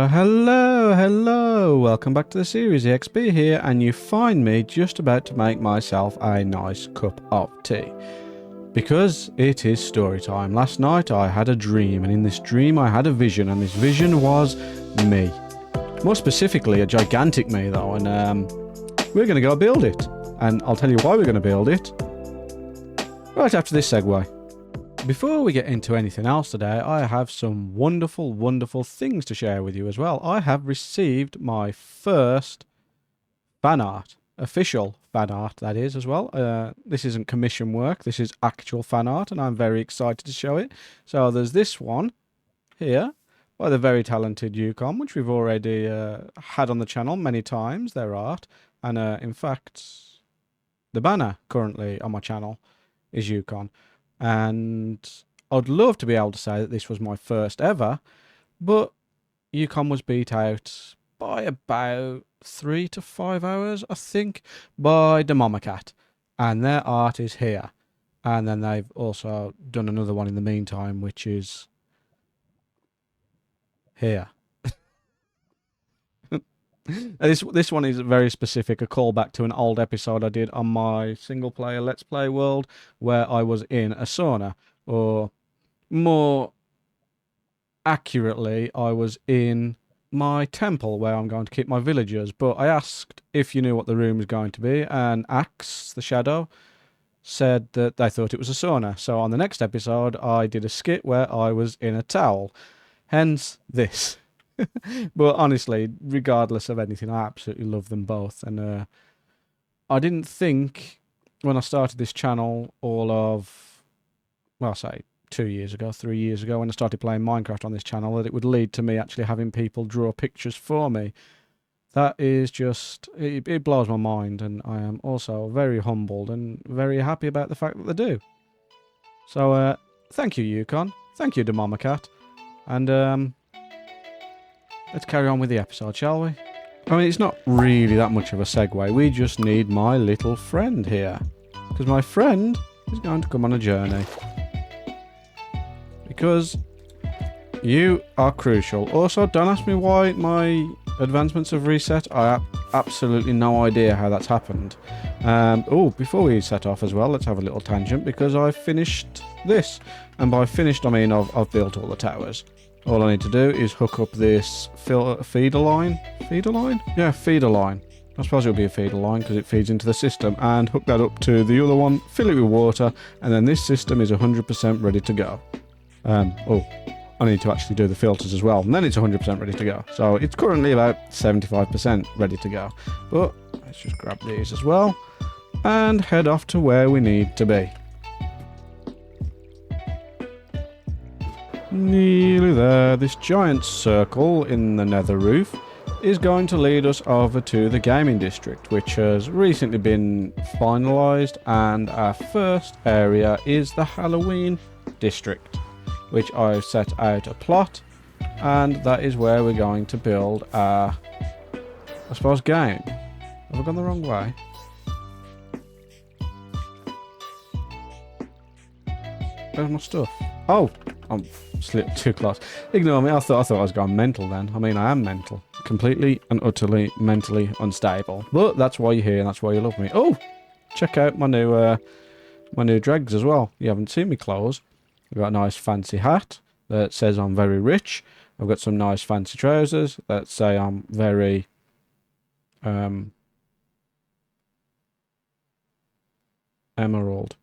Hello, welcome back to the series. EXP here, and you find me just about to make myself a nice cup of tea. Because it is story time. Last night I had a dream, and in this dream I had a vision, and this vision was me. More specifically, a gigantic me though, and we're going to go build it. And I'll tell you why we're going to build it right after this segue. Before we get into anything else today, I have some wonderful, wonderful things to share with you as well. I have received my first fan art. Official fan art, that is, as well. This isn't commission work. This is actual fan art, and I'm very excited to show it. So there's this one here by the very talented Yukon, which we've already had on the channel many times, their art. And in fact, the banner currently on my channel is Yukon. And I'd love to be able to say that this was my first ever, but Yukon was beat out by about 3 to 5 hours, I think, by Cat, and their art is here. And then they've also done another one in the meantime, which is here. This one is very specific, a callback to an old episode I did on my single player Let's Play world, where I was in a sauna, or more accurately, I was in my temple where I'm going to keep my villagers. But I asked if you knew what the room was going to be, and Axe, the shadow, said that they thought it was a sauna. So on the next episode, I did a skit where I was in a towel. Hence this. But honestly, regardless of anything, I absolutely love them both. And I didn't think when I started this channel all of, well, say 2 years ago, 3 years ago, when I started playing Minecraft on this channel, that it would lead to me actually having people draw pictures for me. That is just, it blows my mind, and I am also very humbled and very happy about the fact that they do. So thank you, Yukon. Thank you, Cat. And let's carry on with the episode, shall we? I mean, it's not really that much of a segue. We just need my little friend here. Because my friend is going to come on a journey. Because you are crucial. Also, don't ask me why my advancements have reset. I have absolutely no idea how that's happened. Oh, before we set off as well, let's have a little tangent. Because I finished this. And by finished, I mean I've built all the towers. All I need to do is hook up this feeder line. Feeder line? Yeah, feeder line. I suppose it'll be a feeder line because it feeds into the system. And hook that up to the other one, fill it with water, and then this system is 100% ready to go. Oh, I need to actually do the filters as well. And then it's 100% ready to go. So it's currently about 75% ready to go. But let's just grab these as well and head off to where we need to be. Nearly there. This giant circle in the nether roof is going to lead us over to the gaming district, which has recently been finalised, and our first area is the Halloween district, which I've set out a plot, and that is where we're going to build our, I suppose, game. Have I gone the wrong way? Where's my stuff? Oh! I'm slipped too close. Ignore me, I thought I was going mental then. I mean, I am mental. Completely and utterly mentally unstable. But that's why you're here and that's why you love me. Oh! Check out my new dregs as well. You haven't seen me clothes. I've got a nice fancy hat that says I'm very rich. I've got some nice fancy trousers that say I'm very... emerald.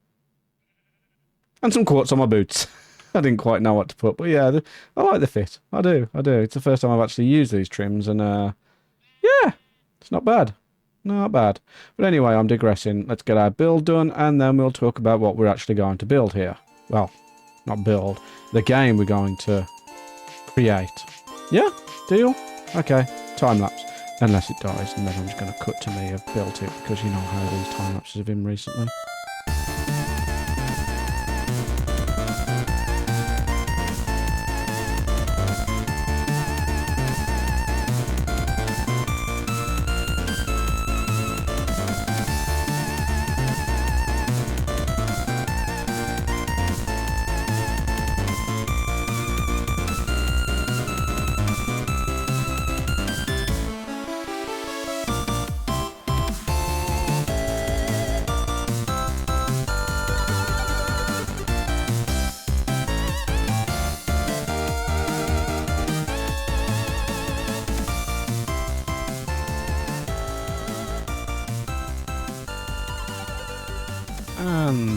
And some quartz on my boots. I didn't quite know what to put, but yeah, I like the fit. I do. It's the first time I've actually used these trims, and yeah, it's not bad. Not bad. But anyway, I'm digressing. Let's get our build done, and then we'll talk about what we're actually going to build here. Well, not build. The game we're going to create. Yeah? Deal? Okay. Time lapse. Unless it dies, and then I'm just going to cut to me have built it, because you know how these time lapses have been recently.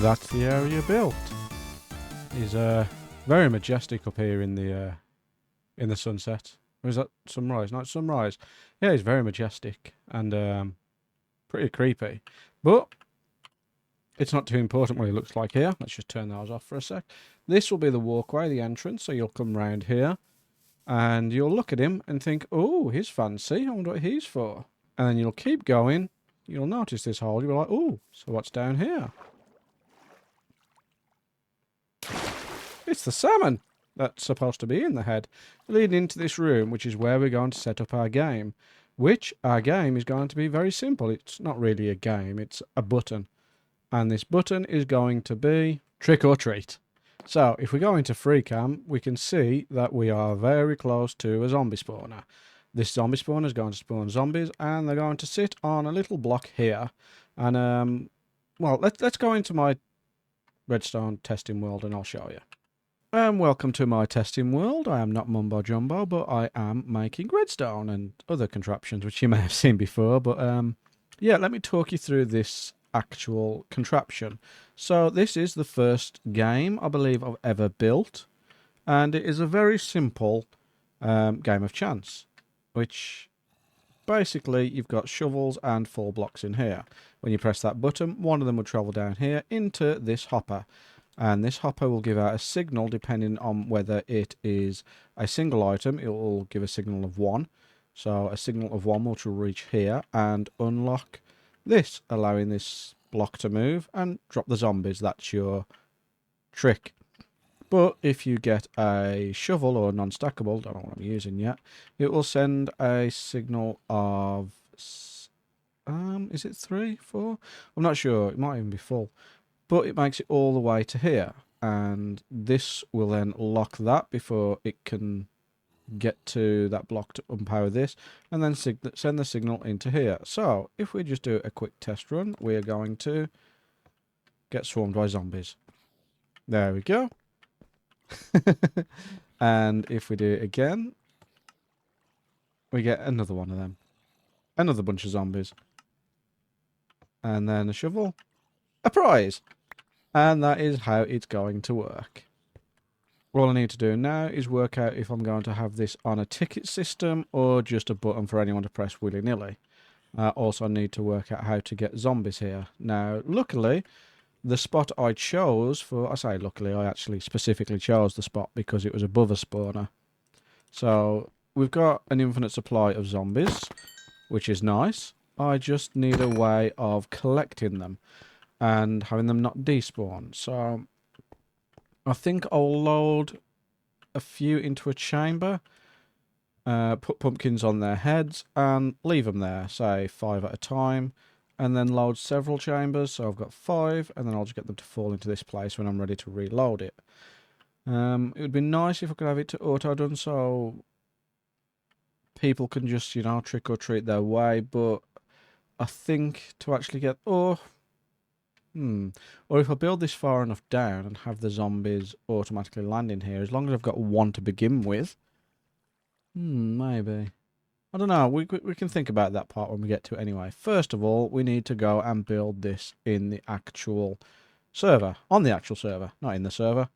And that's the area built. It's very majestic up here in the sunset. Or is that sunrise? No, it's sunrise. Yeah, it's very majestic and pretty creepy. But it's not too important what it looks like here. Let's just turn those off for a sec. This will be the walkway, the entrance. So you'll come round here and you'll look at him and think, oh, he's fancy. I wonder what he's for. And then you'll keep going. You'll notice this hole. You'll be like, oh, so what's down here? It's the salmon that's supposed to be in the head, leading into this room, which is where we're going to set up our game, which our game is going to be very simple. It's not really a game, it's a button. And this button is going to be trick or treat. So if we go into free cam, we can see that we are very close to a zombie spawner. This zombie spawner is going to spawn zombies, and they're going to sit on a little block here. And, well, let's go into my redstone testing world and I'll show you. Welcome to my testing world. I am not mumbo jumbo, but I am making redstone and other contraptions, which you may have seen before. But yeah, let me talk you through this actual contraption. So this is the first game I believe I've ever built, and it is a very simple game of chance, which basically you've got shovels and 4 blocks in here. When you press that button, one of them will travel down here into this hopper. And this hopper will give out a signal depending on whether it is a single item. It will give a signal of 1. So a signal of 1 will reach here and unlock this, allowing this block to move and drop the zombies. That's your trick. But if you get a shovel or a non-stackable, don't know what I'm using yet, it will send a signal of, is it 3, 4? I'm not sure. It might even be full. But it makes it all the way to here, and this will then lock that before it can get to that block to unpower this, and then send the signal into here. So if we just do a quick test run, we are going to get swarmed by zombies. There we go. And if we do it again, we get another one of them. Another bunch of zombies. And then a shovel. A prize! And that is how it's going to work. All I need to do now is work out if I'm going to have this on a ticket system or just a button for anyone to press willy-nilly. Also need to work out how to get zombies here. Now, luckily, the spot I chose for... I say luckily, I actually specifically chose the spot because it was above a spawner. So, we've got an infinite supply of zombies, which is nice. I just need a way of collecting them and having them not despawn. So I think I'll load a few into a chamber, put pumpkins on their heads and leave them there, say 5 at a time, and then load several chambers. So I've got 5, and then I'll just get them to fall into this place when I'm ready to reload it. It would be nice if I could have it to auto done so people can just, you know, trick or treat their way, but I think to actually get... Or if I build this far enough down and have the zombies automatically land in here, as long as I've got 1 to begin with. Maybe. I don't know. We can think about that part when we get to it anyway. First of all, we need to go and build this in the actual server. On the actual server, not in the server.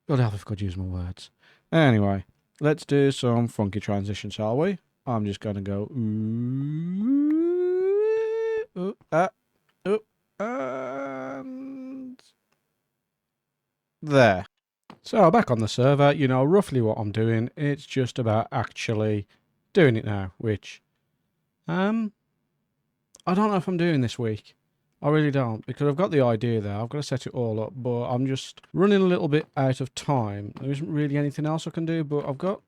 God help if I could use my words. Anyway, let's do some funky transition, shall we? I'm just going to go... and there. So back on the server, you know roughly what I'm doing. It's just about actually doing it now, which I don't know if I'm doing this week. I really don't, because I've got the idea there. I've got to set it all up, but I'm just running a little bit out of time. There isn't really anything else I can do, but I've got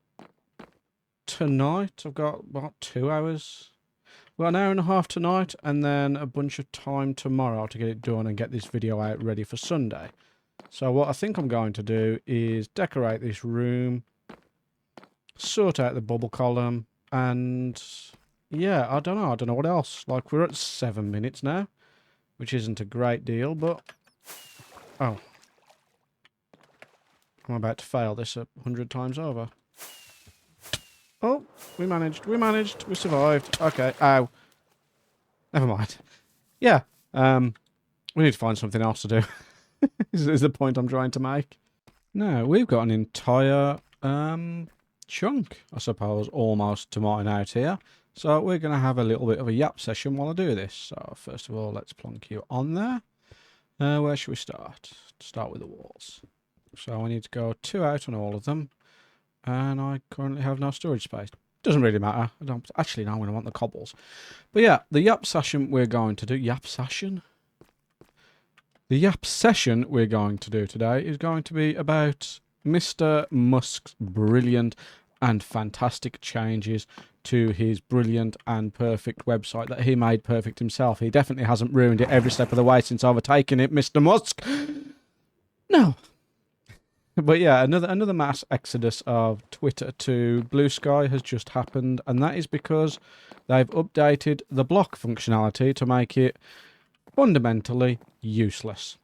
tonight. I've got about 2 hours. Well, an hour and a half tonight, and then a bunch of time tomorrow to get it done and get this video out ready for Sunday. So what I think I'm going to do is decorate this room, sort out the bubble column, and yeah, I don't know what else. Like, we're at 7 minutes now, which isn't a great deal, but... Oh. I'm about to fail this 100 times over. Oh, we managed, we survived. Okay, ow. Never mind. Yeah, we need to find something else to do. is the point I'm trying to make. Now, we've got an entire chunk, I suppose, almost to mine out here. So we're going to have a little bit of a yap session while I do this. So first of all, let's plonk you on there. Where should we start? Start with the walls. So I need to go 2 out on all of them. And I currently have no storage space. Doesn't really matter. I don't actually know when I want the cobbles. But yeah, the yap session we're going to do. Yap session? The yap session we're going to do today is going to be about Mr. Musk's brilliant and fantastic changes to his brilliant and perfect website that he made perfect himself. He definitely hasn't ruined it every step of the way since overtaking it, Mr. Musk. No. But yeah, another mass exodus of Twitter to Blue Sky has just happened, and that is because they've updated the block functionality to make it fundamentally useless.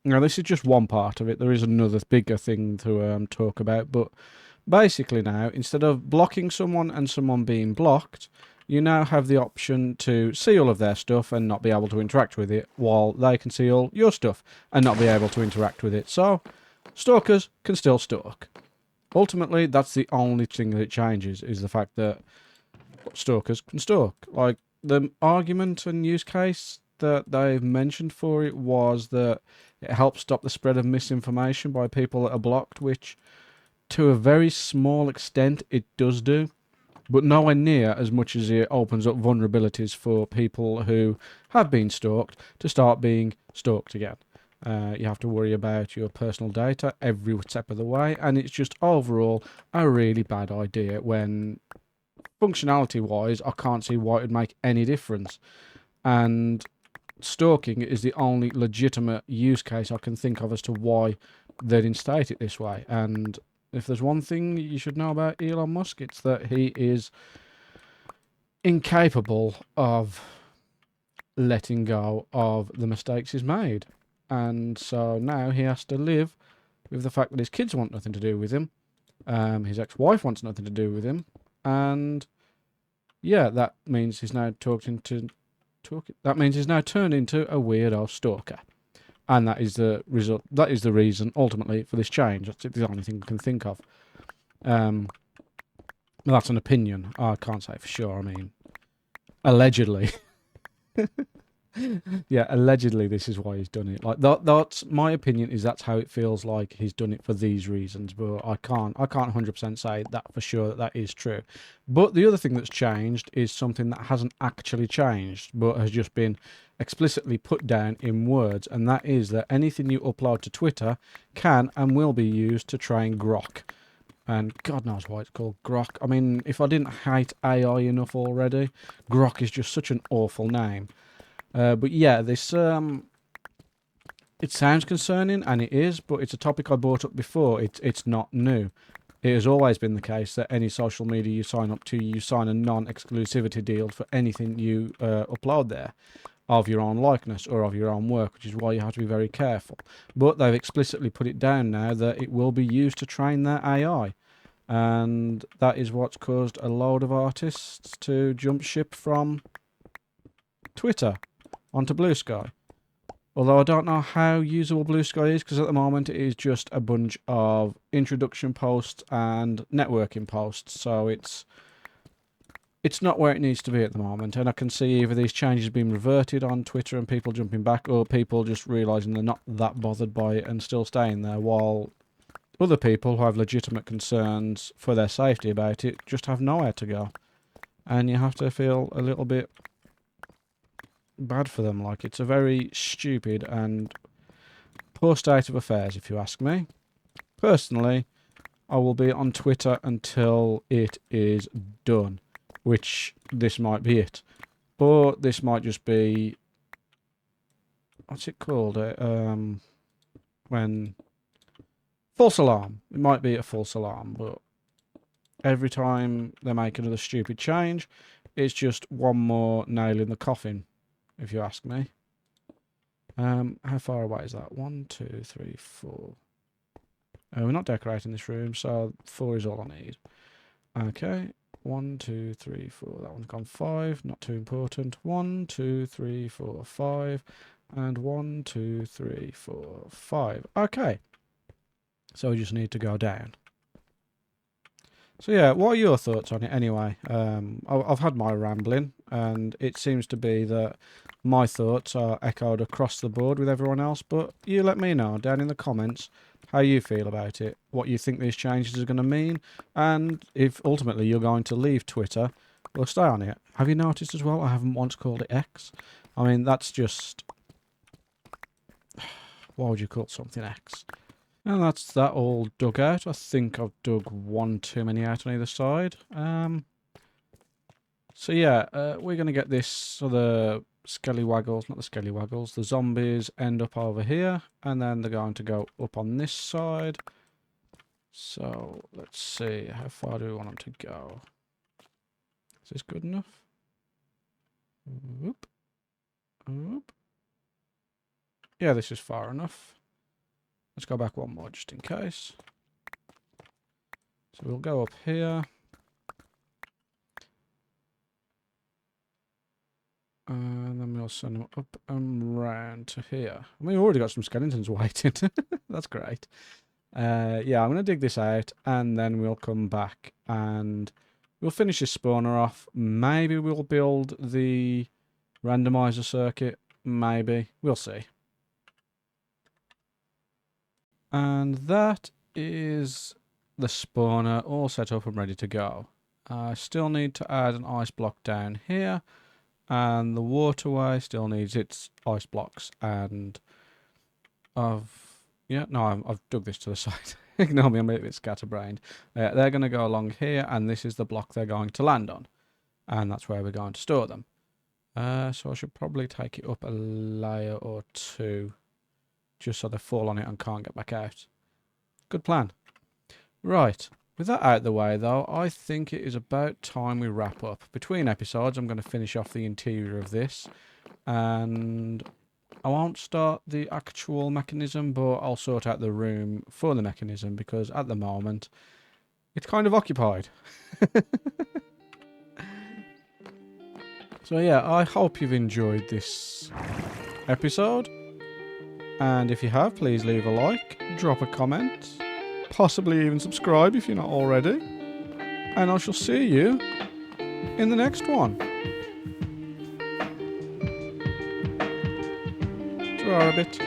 Now, this is just one part of it. There is another bigger thing to talk about, but basically now, instead of blocking someone and someone being blocked, you now have the option to see all of their stuff and not be able to interact with it, while they can see all your stuff and not be able to interact with it. So, stalkers can still stalk. Ultimately, that's the only thing that it changes, is the fact that stalkers can stalk. Like, the argument and use case that they've mentioned for it was that it helps stop the spread of misinformation by people that are blocked, which to a very small extent it does do, but nowhere near as much as it opens up vulnerabilities for people who have been stalked to start being stalked again. You have to worry about your personal data every step of the way, and it's just overall a really bad idea when functionality-wise I can't see why it would make any difference. And stalking is the only legitimate use case I can think of as to why they'd instate it this way. And if there's one thing you should know about Elon Musk, it's that he is incapable of letting go of the mistakes he's made. And so now he has to live with the fact that his kids want nothing to do with him. His ex-wife wants nothing to do with him. And yeah, that means he's now that means he's now turned into a weirdo stalker. And that is the result. That is the reason, ultimately, for this change. That's the only thing I can think of. That's an opinion. I can't say for sure. I mean, allegedly. Yeah, allegedly this is why he's done it. Like that's my opinion. Is that's how it feels like he's done it for these reasons. But I can't 100% say that for sure that is true. But the other thing that's changed is something that hasn't actually changed, but has just been explicitly put down in words, and that is that anything you upload to Twitter can and will be used to train Grok. And God knows why it's called Grok. I mean, if I didn't hate AI enough already, Grok is just such an awful name. But yeah, this it sounds concerning, and it is, but it's a topic I brought up before. It's not new. It has always been the case that any social media you sign up to, you sign a non-exclusivity deal for anything you upload there of your own likeness or of your own work, which is why you have to be very careful. But they've explicitly put it down now that it will be used to train their AI. And that is what's caused a load of artists to jump ship from Twitter onto Blue Sky. Although I don't know how usable Blue Sky is, because at the moment it is just a bunch of introduction posts and networking posts, so it's not where it needs to be at the moment. And I can see either these changes being reverted on Twitter and people jumping back, or people just realising they're not that bothered by it and still staying there, while other people who have legitimate concerns for their safety about it just have nowhere to go. And you have to feel a little bit bad for them. Like, it's a very stupid and poor state of affairs, if you ask me. Personally, I will be on Twitter until it is done, which this might be it. But this might just be, what's it called? When false alarm. It might be a false alarm, but every time they make another stupid change, it's just one more nail in the coffin, if you ask me. How far away is that? 1, 2, 3, 4. We're not decorating this room, so 4 is all I need. Okay. 1, 2, 3, 4. That one's gone 5. Not too important. 1, 2, 3, 4, 5. And 1, 2, 3, 4, 5. Okay. So we just need to go down. So yeah, what are your thoughts on it anyway? I've had my rambling, and it seems to be that my thoughts are echoed across the board with everyone else, but you let me know down in the comments how you feel about it, what you think these changes are going to mean, and if ultimately you're going to leave Twitter or stay on it. Have you noticed as well, I haven't once called it X? I mean, that's just... Why would you call something X? And that's that all dug out. I think I've dug one too many out on either side. So yeah, we're going to get this, so the scallywaggles, not the scallywaggles, the zombies end up over here, and then they're going to go up on this side. So let's see, how far do we want them to go? Is this good enough? Whoop. Whoop. Yeah, this is far enough. Let's go back one more just in case. So we'll go up here. And then we'll send them up and round to here. I mean, we've already got some skeletons waiting. That's great. Yeah, I'm going to dig this out, and then we'll come back and we'll finish this spawner off. Maybe we'll build the randomizer circuit. Maybe. We'll see. And that is the spawner all set up and ready to go. I still need to add an ice block down here. And the waterway still needs its ice blocks, and I've dug this to the side. Ignore me, I'm a bit scatterbrained. They're going to go along here, and this is the block they're going to land on, and that's where we're going to store them. So I should probably take it up a layer or two, just so they fall on it and can't get back out. Good plan. Right. With that out of the way, though, I think it is about time we wrap up. Between episodes, I'm going to finish off the interior of this, and I won't start the actual mechanism, but I'll sort out the room for the mechanism, because at the moment, it's kind of occupied. So yeah, I hope you've enjoyed this episode, and if you have, please leave a like, drop a comment, possibly even subscribe if you're not already. And I shall see you in the next one. Ta-ra a bit.